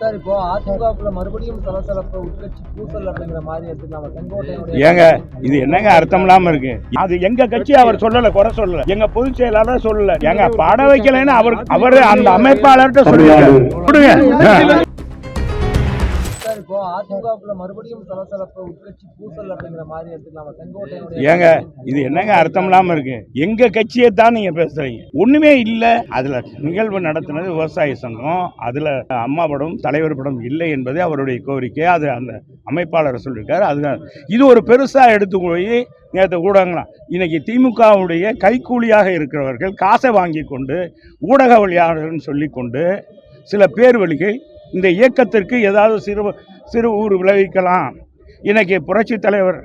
Sir, இப்போ அதிமுகவுக்குள்ள மறுபடியும் சலசலப்பு உட்கட்சி பூசல் அப்படிங்கிற மாதிரி எடுத்துக்கலாம். செங்கோட்டையனுடைய ஏங்க இது என்னங்க அர்த்தம் இல்லாம இருக்கு? அது எங்க கட்சி அவர் சொல்லல, குறை சொல்லல, எங்க பொதுச் செயலாளர் சொல்லல. எங்க பாட வைக்கலன்னு அவரு அந்த அமைப்பாளர்கிட்ட சொல்லுங்க. சார், இப்போ அதிமுகவுக்குள்ள மறுபடியும் சலசலப்பு உட்கட்சி பூசல் அப்படிங்கிற மாதிரி எடுத்துக்கலாம். செங்கோட்டையனுடைய ஏங்க இது என்னங்க அர்த்தம் இல்லாம இருக்கு? எங்க கட்சியை தான் நீங்க பேசுறீங்க. ஒண்ணுமே இல்ல. அதுல நிகழ்வு நடத்தினது விவசாய சங்கம். அதுல அம்மா படம், தலைவர் படம் இல்லை என்பது அவருடைய கோரிக்கை. அது அந்த அமைப்பாளர் சொல்லியிருக்காரு. அதுதான் இது ஒரு பெருசா எடுத்து போய் நேற்று ஊடகங்களாம் இன்னைக்கு திமுகவுடைய கைக்கூலியாக இருக்கிறவர்கள் காசை வாங்கி கொண்டு ஊடகவியலாளர்னு சொல்லிக்கொண்டு சில பேர் வழிகள் இந்த இயக்கத்திற்கு ஏதாவது சிறு ஊர் விளைவிக்கலாம். இன்னைக்கு புரட்சித் தலைவர்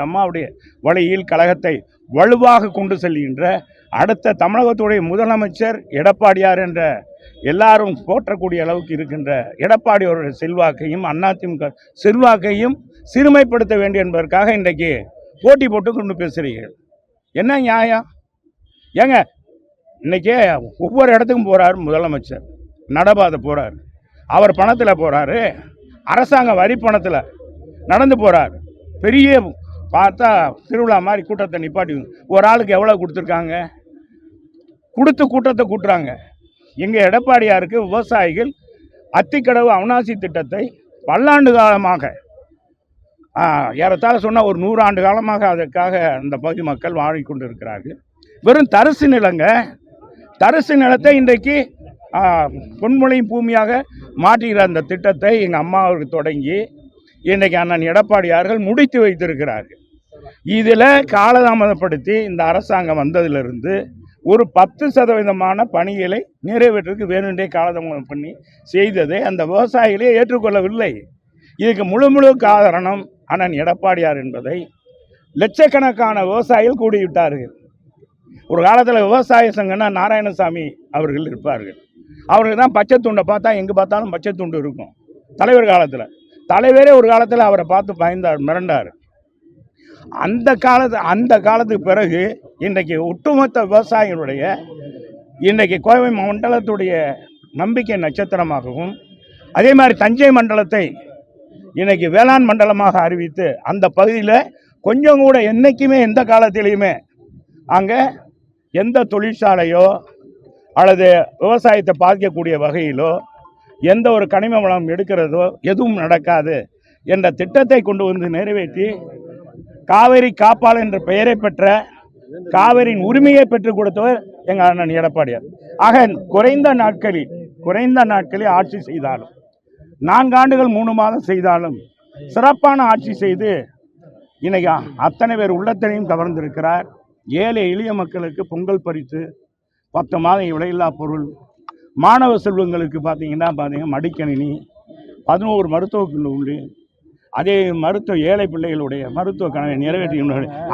அம்மாவுடைய வழியில் கழகத்தை வலுவாக கொண்டு செல்கின்ற அடுத்த தமிழகத்துடைய முதலமைச்சர் எடப்பாடியார் என்ற எல்லாரும் போற்றக்கூடிய அளவுக்கு இருக்கின்ற எடப்பாடியோருடைய செல்வாக்கையும் அதிமுக செல்வாக்கையும் சிறுமைப்படுத்த வேண்டும் என்பதற்காக இன்றைக்கு போட்டி போட்டு கொண்டு பேசுகிறீர்கள். என்ன நியாயம்? ஏங்க இன்னைக்கு ஒவ்வொரு இடத்துக்கும் போறார் முதலமைச்சர், நடபாதை போறார், அவர் பணத்தில் போறாரு, அரசாங்க வரி பணத்தில் நடந்து போறார். பெரிய பார்த்தா திருவிழா மாதிரி கூட்டத்தை நிப்பாட்டி ஒரு ஆளுக்கு எவ்வளோ கொடுத்துருக்காங்க? கொடுத்து கூட்டத்தை கூட்டுறாங்க. எங்கள் எடப்பாடியாருக்கு விவசாயிகள் அத்திக்கடவு அவிநாசி திட்டத்தை பல்லாண்டு காலமாக ஏறத்தாழ சொன்னால் ஒரு 100 ஆண்டு காலமாக அதற்காக அந்த பகுதி மக்கள் வாழிக்கொண்டு இருக்கிறார்கள். வெறும் தரிசு நிலங்க, தரிசு நிலத்தை இன்றைக்கு பொன்முளையும் பூமியாக மாற்றுகிற அந்த திட்டத்தை எங்கள் அம்மாவுக்கு தொடங்கி இன்றைக்கு அண்ணன் எடப்பாடியார்கள் முடித்து வைத்திருக்கிறார்கள். இதில் காலதாமதப்படுத்தி இந்த அரசாங்கம் வந்ததிலிருந்து ஒரு 10% பணிகளை நிறைவேற்றுக்கு வேணுன்றே காலதாமதம் பண்ணி செய்ததை அந்த விவசாயிகளே ஏற்றுக்கொள்ளவில்லை. இதுக்கு முழு காரணம் அண்ணன் எடப்பாடியார் என்பதை லட்சக்கணக்கான விவசாயிகள் கூடிவிட்டார்கள். ஒரு காலத்தில் விவசாய சங்கம்னா நாராயணசாமி அவர்கள் இருப்பார்கள். அவருக்கு தான் பச்சை துண்டை பார்த்தா எங்கே பார்த்தாலும் பச்சை துண்டு இருக்கும். தலைவர் காலத்தில் தலைவரே ஒரு காலத்தில் அவரை பார்த்து பயந்தார், மிரண்டார். அந்த காலத்துக்கு பிறகு இன்றைக்கு ஒட்டுமொத்த விவசாயிகளுடைய இன்றைக்கு கோவை மண்டலத்துடைய நம்பிக்கை நட்சத்திரமாகவும் அதே மாதிரி தஞ்சை மண்டலத்தை இன்றைக்கி வேளாண் மண்டலமாக அறிவித்து அந்த பகுதியில் கொஞ்சம் கூட என்றைக்குமே எந்த காலத்திலையுமே அங்கே எந்த தொழிற்சாலையோ அல்லது விவசாயத்தை பாதிக்கக்கூடிய வகையிலோ எந்த ஒரு கனிம வளம் எடுக்கிறதோ எதுவும் நடக்காது என்ற திட்டத்தை கொண்டு வந்து நிறைவேற்றி காவிரி காப்பாளர் என்ற பெயரை பெற்ற காவிரியின் உரிமையை பெற்றுக் கொடுத்தவர் எங்கள் அண்ணன் எடப்பாடியார். ஆக குறைந்த நாட்களில் ஆட்சி செய்தாலும் 4 ஆண்டுகள் 3 மாதம் செய்தாலும் சிறப்பான ஆட்சி செய்து இன்னைக்கு அத்தனை பேர் உள்ளத்தினையும் கவர்ந்திருக்கிறார். ஏழை எளிய மக்களுக்கு பொங்கல் பரிசு, 10 மாதம் விலையில்லா பொருள், மாணவ செல்வங்களுக்கு பார்த்தீங்கன்னா மடிக்கணினி, 11 மருத்துவக் கல்லூரி, அதே ஏழை பிள்ளைகளுடைய மருத்துவ கனவை நிறைவேற்றி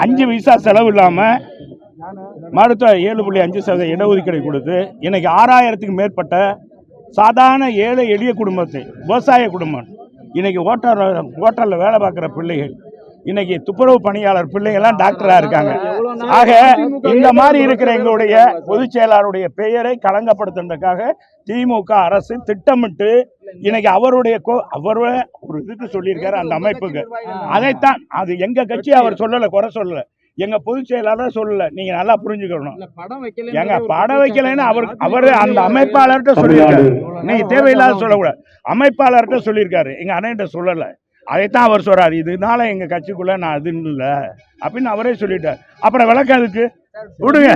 5 பைசா செலவு இல்லாமல் மருத்துவ 7.5% இடஒதுக்கீடு கொடுத்து இன்னைக்கு 6000க்கும் மேற்பட்ட சாதாரண ஏழை எளிய குடும்பத்தை, விவசாய குடும்பம், இன்னைக்கு ஹோட்டலில் வேலை பார்க்குற பிள்ளைகள், இன்னைக்கு துப்புரவு பணியாளர் பிள்ளைகள்லாம் டாக்டரா இருக்காங்க. ஆக இந்த மாதிரி இருக்கிற எங்களுடைய பொதுச் செயலாளருடைய பெயரை களங்கப்படுத்துறதுக்காக திமுக அரசு திட்டமிட்டு இன்னைக்கு அவருடைய ஒரு இதுக்கு சொல்லியிருக்காரு அந்த அமைப்புக்கு. அதைத்தான் அது எங்க கட்சி அவர் சொல்லல, குறை சொல்லல, எங்க பொதுச் செயலாளர் சொல்லல. நீங்க நல்லா புரிஞ்சுக்கணும். எங்க படம் வைக்கலன்னு அவரு அந்த அமைப்பாளர்கிட்ட சொல்லியிருக்காரு. நீங்க தேவையில்லாத சொல்லக்கூடாது. அமைப்பாளர்கிட்ட சொல்லியிருக்காரு, எங்க அண்ணன்கிட்ட சொல்லல. அதைத்தான் அவர் சொல்றாரு, இதனால எங்க கட்சிக்குள்ள நான் அது இல்லை அப்படின்னு அவரே சொல்லிட்டார். அப்புறம் விளக்கம் அதுக்கு விடுங்க.